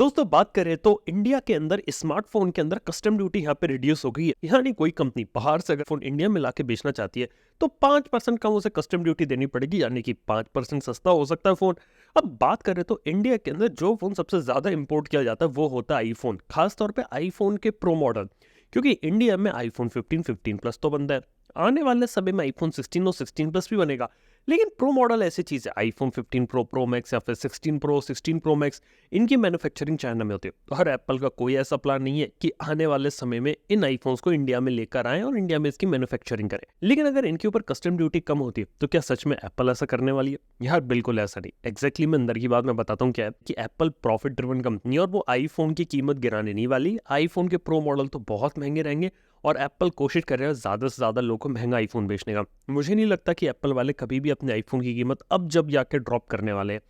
दोस्तों बात करें तो इंडिया के अंदर स्मार्टफोन के अंदर कस्टम ड्यूटी यहाँ पे रिड्यूस हो गई है। यानी कोई कंपनी बाहर से अगर फोन इंडिया में लाके बेचना चाहती है तो 5% कम उसे कस्टम ड्यूटी देनी पड़ेगी, यानी कि 5% सस्ता हो सकता है फोन। अब बात करें तो इंडिया के अंदर जो फोन सबसे ज्यादा इंपोर्ट किया जाता है वो होता है आईफोन, खासतौर पे आईफोन के प्रो मॉडल, क्योंकि इंडिया में आईफोन 15, 15 प्लस तो बनता है। आने वाले समय में आईफोन 16 और 16 प्लस भी बनेगा, लेकिन प्रो मॉडल ऐसी चीज है, आईफोन 15 प्रो, प्रो मैक्स या फिर 16 प्रो, 16 प्रो मैक्स, इनकी मैन्युफैक्चरिंग चाइना में होती है। तो हर एप्पल का कोई ऐसा प्लान नहीं है कि आने वाले समय में इन आईफोन्स को इंडिया में लेकर आए और इंडिया में इसकी मैन्युफैक्चरिंग करें। लेकिन अगर इनके ऊपर कस्टम ड्यूटी कम होती है तो क्या सच में एप्पल ऐसा करने वाली है? यार बिल्कुल ऐसा नहीं। एग्जैक्टली मैं अंदर की बात मैं बताता हूँ क्या है कि एप्पल प्रॉफिट ड्रिवन कंपनी है और वो आईफोन की कीमत गिराने नहीं वाली। आईफोन के प्रो मॉडल तो बहुत महंगे रहेंगे और एप्पल कोशिश कर रहा है ज्यादा से ज्यादा लोगों को महंगा आईफोन बेचने का। मुझे नहीं लगता कि एप्पल वाले कभी भी अपने आईफोन की कीमत अब जब जाके ड्रॉप करने वाले हैं।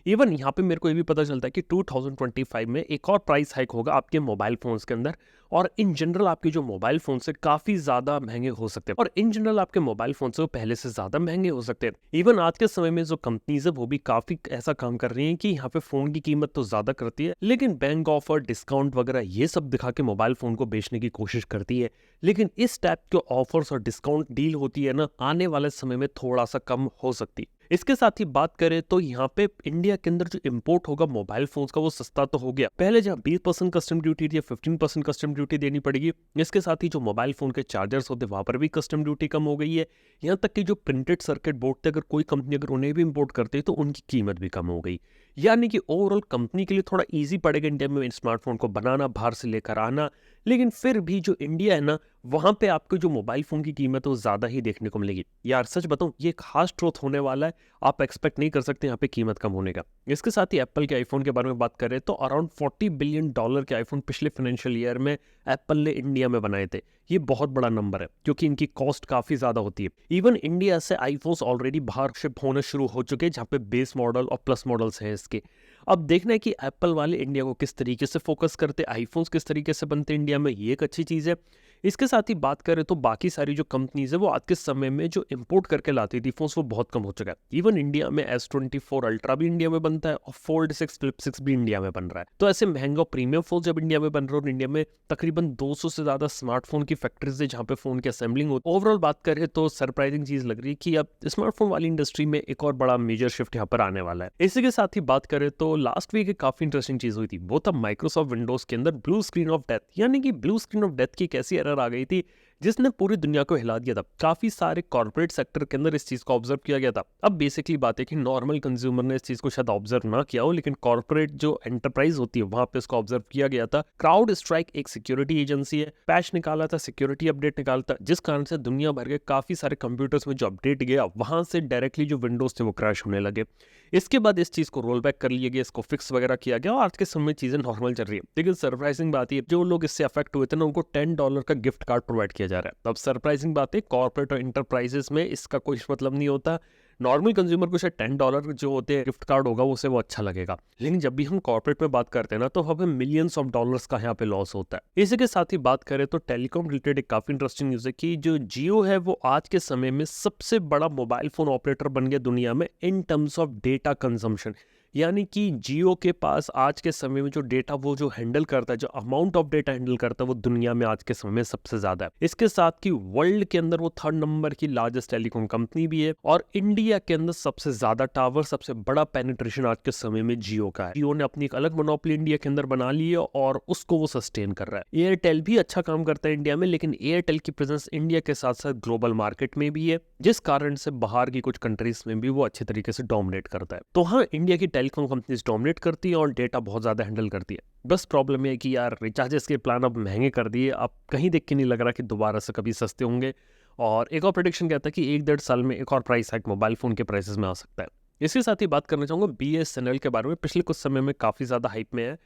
इवन यहाँ पे मेरे को ये भी पता चलता है कि 2025 में एक और प्राइस हाइक होगा आपके मोबाइल फोन्स के अंदर, और इन जनरल आपके जो मोबाइल फोन से काफी ज्यादा महंगे हो सकते हैं, और इन जनरल आपके मोबाइल फोन से वो पहले से ज्यादा महंगे हो सकते हैं। इवन आज के समय में जो कंपनीज है वो भी काफी ऐसा काम कर रही हैं कि यहाँ पे फोन की कीमत तो ज्यादा करती है, लेकिन बैंक ऑफर, डिस्काउंट वगैरह ये सब दिखा के मोबाइल फोन को बेचने की कोशिश करती है। लेकिन इस टाइप के ऑफर्स और डिस्काउंट डील होती है ना, आने वाले समय में थोड़ा सा कम हो सकती है। इसके साथ ही बात करें तो यहाँ पे इंडिया के अंदर जो इंपोर्ट होगा मोबाइल फोन्स का वो सस्ता तो हो गया। पहले जहाँ 20% कस्टम ड्यूटी थी 15% कस्टम ड्यूटी देनी पड़ेगी। इसके साथ ही जो मोबाइल फोन के चार्जर्स होते वहां पर भी कस्टम ड्यूटी कम हो गई है। यहाँ तक कि जो प्रिंटेड सर्किट बोर्ड थे, अगर कोई कंपनी अगर उन्हें भी इंपोर्ट करते तो उनकी कीमत भी कम हो गई। यानी कि ओवरऑल कंपनी के लिए थोड़ा ईजी पड़ेगा इंडिया में स्मार्टफोन को बनाना, बाहर से लेकर आना। लेकिन फिर भी जो इंडिया है ना, वहां पे आपको जो मोबाइल फोन की कीमत है वो ज्यादा ही देखने को मिलेगी। यार सच बताऊं, ये खास ट्रूथ होने वाला है, आप एक्सपेक्ट नहीं कर सकते यहाँ पे कीमत कम होने का। इसके साथ ही एप्पल के आईफोन के बारे में बात करें तो अराउंड $40 बिलियन के आईफोन पिछले फाइनेंशियल ईयर में एप्पल ने इंडिया में बनाए थे। ये बहुत बड़ा नंबर है क्योंकि इनकी कॉस्ट काफी ज्यादा होती है। इवन इंडिया से आईफोन्स ऑलरेडी बाहर शिप होने शुरू हो चुके हैं, जहाँ पे बेस मॉडल और प्लस मॉडल्स हैं इसके। अब देखना है कि एप्पल वाले इंडिया को किस तरीके से फोकस करते, आईफोन्स किस तरीके से बनते इंडिया में, ये एक अच्छी चीज है। इसके साथ ही बात करें तो बाकी सारी जो कंपनीज है वो आज के समय में जो इंपोर्ट करके लाती थी फोन्स वो बहुत कम हो चुका है। इवन इंडिया में S24 अल्ट्रा भी इंडिया में बनता है और फोल्ड 6 फ्लिप 6 भी इंडिया में बन रहा है। तो ऐसे महंगा प्रीमियम फोन जब इंडिया में बन रहे हो, इंडिया में तकरीबन 200 से ज्यादा स्मार्टफोन की फैक्ट्रीज है जहाँ पे फोन की असेंबलिंग होती है। ओवरऑल बात करें तो सरप्राइजिंग चीज लग रही है कि अब स्मार्टफोन वाली इंडस्ट्री में एक और बड़ा मेजर शिफ्ट यहाँ पर आने वाला है। इसी के साथ ही बात करें तो लास्ट वीक एक काफी इंटरेस्टिंग चीज हुई थी, वो था माइक्रोसॉफ्ट विंडोज के अंदर ब्लू स्क्रीन ऑफ डेथ। यानी कि ब्लू स्क्रीन ऑफ डेथ की एक ऐसी एरर आ गई थी जिसने पूरी दुनिया को हिला दिया था। काफी सारे कॉर्पोरेट सेक्टर के अंदर इस चीज को ऑब्जर्व किया गया था। अब बेसिकली बात है कि नॉर्मल कंज्यूमर ने इस चीज को शायद ऑब्जर्व ना किया हो, लेकिन कॉर्पोरेट जो एंटरप्राइज होती है वहां पे इसको ऑब्जर्व किया गया था। क्राउड स्ट्राइक एक सिक्योरिटी एजेंसी है, पैच निकाला था, सिक्योरिटी अपडेट निकाला था, जिस कारण से दुनिया भर के काफी सारे कंप्यूटर्स में जो अपडेट गया वहां से डायरेक्टली जो विंडोज थे वो क्रैश होने लगे। इसके बाद इस चीज को रोल बैक कर लिया गया, इसको फिक्स वगैरह किया गया और आज के समय में चीजें नॉर्मल चल रही है। लेकिन सरप्राइजिंग बात है, जो लोग इससे अफेक्ट हुए थे ना, उनको $10 का गिफ्ट कार्ड प्रोवाइड किया जा रहा है। अब सरप्राइजिंग बात है, कॉर्पोरेट और इंटरप्राइजेस में इसका कोई मतलब नहीं होता। नॉर्मल कंज्यूमर को शायद $10 जो होते हैं गिफ्ट कार्ड होगा उसे वो अच्छा लगेगा, लेकिन जब भी हम कॉर्पोरेट में बात करते हैं ना तो हमें मिलियंस ऑफ डॉलर्स का यहाँ पे लॉस होता है। इसी के साथ ही बात करें तो टेलीकॉम रिलेटेड एक काफी इंटरेस्टिंग न्यूज है कि जो जियो है वो आज के समय में सबसे बड़ा मोबाइल फोन ऑपरेटर बन गया दुनिया में in terms of data consumption. यानी कि जियो के पास आज के समय में जो डेटा वो जो हैंडल करता है, जो अमाउंट ऑफ डेटा हैंडल करता है, वो दुनिया में आज के समय में सबसे ज्यादा है। इसके साथ कि वर्ल्ड के अंदर वो 3rd नंबर की लार्जेस्ट टेलीकॉम कंपनी भी है, और इंडिया के अंदर सबसे ज्यादा टावर, सबसे बड़ा पेनिट्रेशन आज के समय में जियो का है। जियो ने अपनी एक अलग मोनोपोली इंडिया के अंदर बना ली है और उसको वो सस्टेन कर रहा है। एयरटेल भी अच्छा काम करता है इंडिया में, लेकिन एयरटेल की प्रेजेंस इंडिया के साथ साथ ग्लोबल मार्केट में भी है, जिस कारण से बाहर की कुछ कंट्रीज में भी वो अच्छे तरीके से डोमिनेट करता है। तो हाँ, इंडिया की टेलीकॉम कंपनीज डोमिनेट करती है और डेटा बहुत ज्यादा हैंडल करती है। बस प्रॉब्लम है कि यार रिचार्जेस के प्लान अब महंगे कर दिए, अब कहीं देख के नहीं लग रहा कि दोबारा से कभी सस्ते होंगे। और एक और प्रेडिक्शन कहता है कि 1-1.5 साल में एक और प्राइस हाइक मोबाइल फोन के प्राइसेस में आ सकता है। इसके साथ ही बात करना चाहूंगा BSNL के बारे में। पिछले कुछ समय में काफी ज्यादा हाइप में है,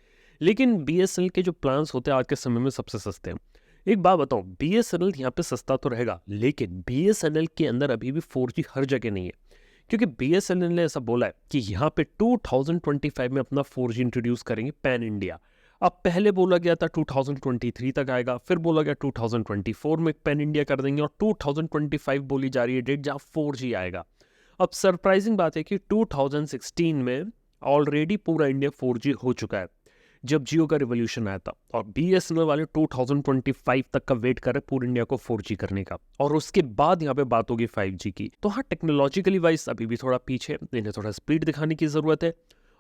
लेकिन BSNL के जो प्लान्स होते हैं आज के समय में सबसे सस्ते हैं। एक बात बताऊं, BSNL यहाँ पे सस्ता तो रहेगा, लेकिन BSNL के अंदर अभी भी 4G हर जगह नहीं है, क्योंकि BSNL ने ऐसा बोला है कि यहाँ पे 2025 में अपना 4G इंट्रोड्यूस करेंगे पैन इंडिया। अब पहले बोला गया था 2023 तक आएगा, फिर बोला गया 2024 में पैन इंडिया कर देंगे, और 2025 बोली जा रही है डेट जहाँ 4G आएगा। अब सरप्राइजिंग बात है कि 2016 में ऑलरेडी पूरा इंडिया 4G हो चुका है। जब जियो का रिवोल्यूशन आया था, और BSNL वाले 2025 तक का वेट कर रहे पूरे इंडिया को 4G करने का, और उसके बाद यहाँ पे बात होगी 5G की। तो हाँ, टेक्नोलॉजिकली वाइज अभी भी थोड़ा पीछे, इन्हें थोड़ा स्पीड दिखाने की जरूरत है।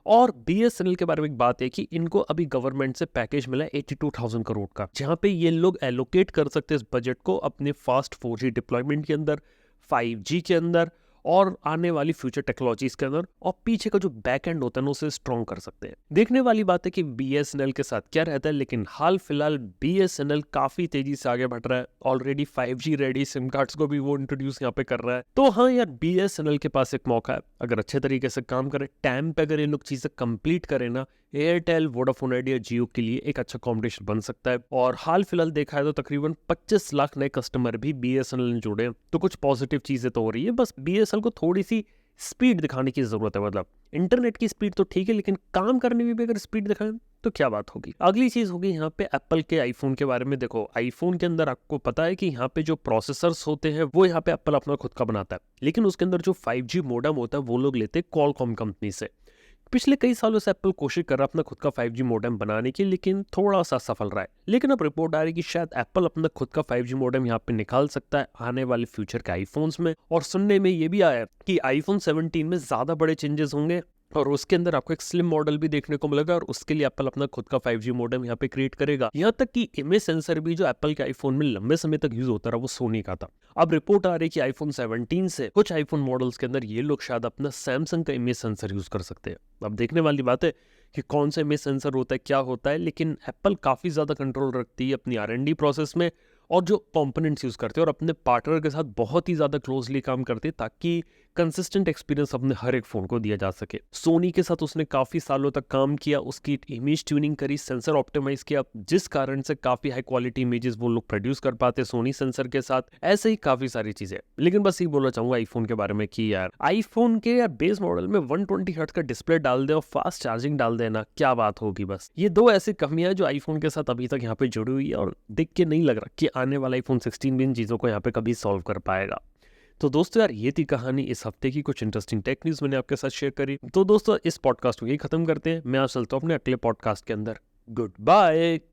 और BSNL के बारे में एक बात है कि इनको अभी गवर्नमेंट से पैकेज मिला है 82,000 करोड़ का, जहां पे ये लोग एलोकेट कर सकते हैं इस बजट को अपने फास्ट 4G डिप्लॉयमेंट के अंदर, 5G के अंदर, और आने वाली फ्यूचर टेक्नोलॉजीज के अंदर, और पीछे का जो बैक एंड होता है ना उसे स्ट्रॉन्ग कर सकते हैं। देखने वाली बात है कि BSNL के साथ क्या रहता है, लेकिन हाल फिलहाल BSNL काफी तेजी से आगे बढ़ रहा है। Already 5G ready SIM cards को भी वो इंट्रोड्यूस यहाँ पे कर रहा है। तो हाँ यार, BSNL के पास एक मौका है, अगर अच्छे तरीके से काम करे, टाइम पे अगर ये लोग चीजें कंप्लीट करे ना, एयरटेल, वोडाफोन आइडिया, जियो के लिए एक अच्छा कॉम्पिटिशन बन सकता है। और हाल फिलहाल देखा है तो तकरीबन 25 लाख नए कस्टमर भी BSNL ने जुड़े हैं, तो कुछ पॉजिटिव चीजें तो हो रही है। बस BSNL को थोड़ी सी स्पीड दिखाने की जरूरत है। मतलब इंटरनेट की स्पीड तो ठीक है, लेकिन काम करने में भी अगर स्पीड दिखाएं तो क्या बात होगी। अगली चीज होगी यहाँ पे एप्पल के आईफोन के बारे में। देखो, आईफोन के अंदर आपको पता है कि यहाँ पे जो प्रोसेसर्स होते हैं वो यहाँ पे एप्पल अपना खुद का बनाता है, लेकिन उसके अंदर जो 5G मोडेम होता है वो लोग लेते हैं क्वालकॉम कंपनी से। पिछले कई सालों से एप्पल कोशिश कर रहा है अपना खुद का 5G मोडेम बनाने की, लेकिन थोड़ा सा सफल रहा है। लेकिन अब रिपोर्ट आ रही है कि शायद एप्पल अपना खुद का 5G मोडेम यहाँ पे निकाल सकता है आने वाले फ्यूचर के आईफोन्स में। और सुनने में ये भी आया है कि आईफोन 17 में ज्यादा बड़े चेंजेस होंगे, और उसके अंदर आपको एक स्लिम मॉडल भी देखने को मिलेगा, और उसके लिए एप्पल अपना खुद का 5G मोडेम यहाँ पे क्रिएट करेगा। यहाँ तक कि इमेज सेंसर भी जो एप्पल के आईफोन में लंबे समय तक यूज होता रहा वो सोनी का था। अब रिपोर्ट आ रही है कि आईफोन 17 से कुछ आईफोन मॉडल्स के अंदर ये लोग शायद अपना सैमसंग का इमेज सेंसर यूज कर सकते हैं। अब देखने वाली बात है कि कौन सा इमेज सेंसर होता है, क्या होता है, लेकिन एप्पल काफी ज्यादा कंट्रोल रखती है अपनी R&D प्रोसेस में, और जो कंपोनेंट्स यूज करते हैं, और अपने पार्टनर के साथ बहुत ही ज्यादा क्लोजली काम करते हैं ताकि कंसिस्टेंट एक्सपीरियंस अपने हर एक फोन को दिया जा सके। सोनी के साथ उसने काफी सालों तक काम किया, उसकी इमेज ट्यूनिंग करी, सेंसर ऑप्टिमाइज किया, जिस कारण से काफी हाई क्वालिटी इमेजेस वो लोग प्रोड्यूस कर पाते सोनी सेंसर के साथ। ऐसे ही काफी सारी चीजें। लेकिन बस ये बोलना चाहूंगा आईफोन के बारे में कि यार, आईफोन के बेस मॉडल में 120 हर्ट्ज का डिस्प्ले डाल दे और फास्ट चार्जिंग डाल देना, क्या बात होगी। बस ये दो ऐसी कमियां जो आईफोन के साथ अभी तक यहाँ पे जुड़ी हुई है, और देख के नहीं लग रहा कि आने वाला आईफोन 16 भी इन चीजों को यहाँ पे कभी सॉल्व कर पाएगा। तो दोस्तों यार, ये थी कहानी इस हफ्ते की, कुछ इंटरेस्टिंग टेक न्यूज मैंने आपके साथ शेयर करी। तो दोस्तों, इस पॉडकास्ट को यही खत्म करते हैं। मैं आज चलता हूँ अपने अगले पॉडकास्ट के अंदर। Good bye.